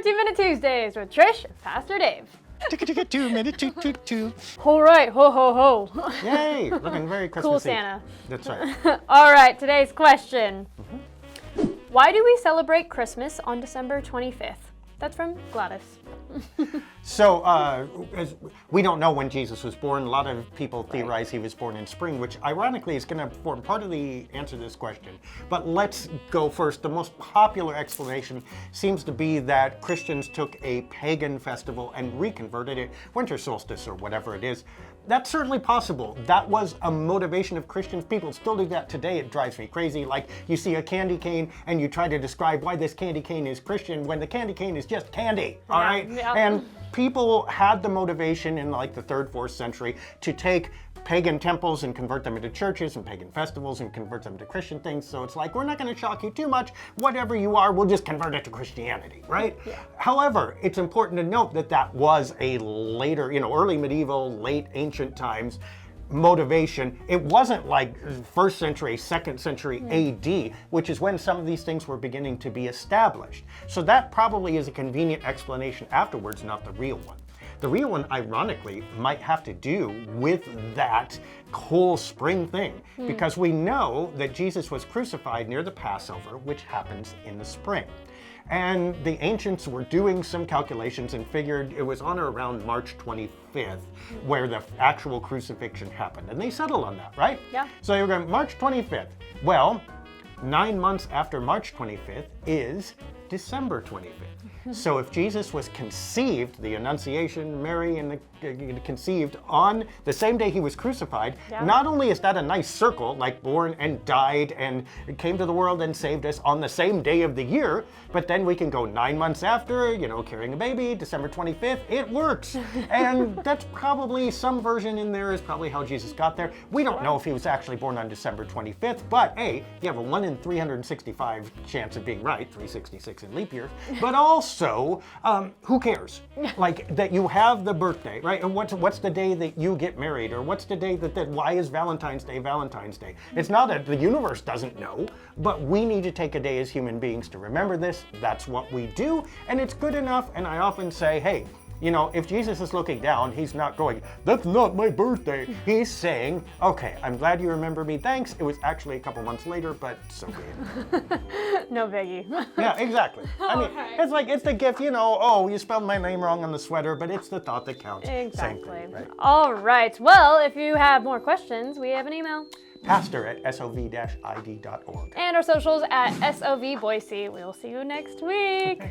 2-Minute Tuesdays with Trish and Pastor Dave. 2-minute, 2. All right, ho, ho, ho. Yay, looking very Christmassy. Cool Santa. That's right. All right, today's question. Why do we celebrate Christmas on December 25th? That's from Gladys. So, as we don't know when Jesus was born. A lot of people theorize he was born in spring, which ironically is going to form part of the answer to this question. But let's go first. The most popular explanation seems to be that Christians took a pagan festival and reconverted it, winter solstice or whatever it is. That's certainly possible. That was a motivation of Christians. People still do that today. It drives me crazy. Like, you see a candy cane and you try to describe why this candy cane is Christian when the candy cane is just candy, all right? Yeah. And people had the motivation in like the 3rd, 4th century to take pagan temples and convert them into churches and pagan festivals and convert them to Christian things. So it's like, we're not going to shock you too much. Whatever you are, we'll just convert it to Christianity, right? Yeah. However, it's important to note that that was a later, early medieval, late ancient times motivation. It wasn't like 1st century, 2nd century AD, which is when some of these things were beginning to be established. So that probably is a convenient explanation afterwards, not the real one. The real one, ironically, might have to do with that whole spring thing, because we know that Jesus was crucified near the Passover, which happens in the spring. And the ancients were doing some calculations and figured it was on or around March 25th where the actual crucifixion happened. And they settled on that, right? Yeah. So you're going, March 25th. Well, 9 months after March 25th is December 25th. So if Jesus was conceived, the Annunciation, Mary and conceived on the same day he was crucified, not only is that a nice circle, like born and died and came to the world and saved us on the same day of the year, but then we can go 9 months after, carrying a baby, December 25th, it works. And that's probably some version in there is probably how Jesus got there. We don't know if he was actually born on December 25th, but A, you have a 1 in 365 chance of being right, 366 in leap year, but also, who cares? Like, that you have the birthday, right? And what's the day that you get married? Or what's the day why is Valentine's Day Valentine's Day? It's not that the universe doesn't know, but we need to take a day as human beings to remember this. That's what we do, and it's good enough. And I often say, hey, if Jesus is looking down, he's not going, that's not my birthday. He's saying, okay, I'm glad you remember me. Thanks. It was actually a couple months later, but so good. No biggie. Yeah, exactly. I mean, it's like, it's the gift, oh, you spelled my name wrong on the sweater, but it's the thought that counts. Exactly. Same thing, right? All right. Well, if you have more questions, we have an email. pastor@sov-id.org. And our socials at SOV Boise. We'll see you next week.